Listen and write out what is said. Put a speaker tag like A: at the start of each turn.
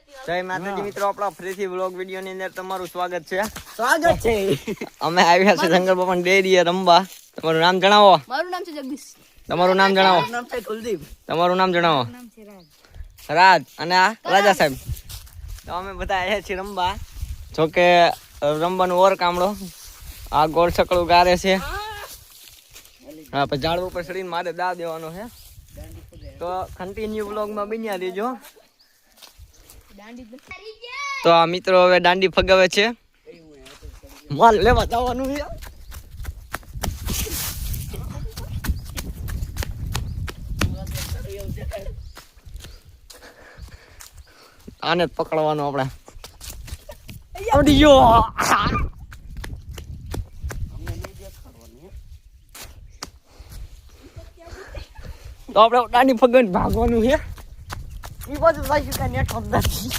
A: જય માતાજી મિત્રો, આપણા ફરીથી વ્લોગ વિડિયો ની અંદર તમારું સ્વાગત છે. અમે આવ્યા છે જંગલ બાપા ડેરીએ રમવા. તમારું નામ જણાવો.
B: મારું નામ છે જગદીશ.
A: તમારું નામ જણાવો.
C: મારું નામ છે કુલદીપ.
A: તમારું નામ જણાવો. રાજ અને આ રાજા સાહેબ. તો અમે બધા આવ્યા છીએ રમવા. જોકે રમવાનું ઓર કામડો આ ગોળ છકડું ગારે છે. હા, પછી ઝાડ ઉપર ચડીને મારે દા દેવાનો છે. તો કન્ટિન્યુ વ્લોગમાં બન્યા રહેજો. તો આ મિત્રો હવે દાંડી ફગાવે છે. માલ લેવા જવાનું છે. આને જ પકડવાનું આપણે. તો આપણે દાંડી ફગાવીને ભાગવાનું છે. એ બાજુ જાય છે નેટ નથી.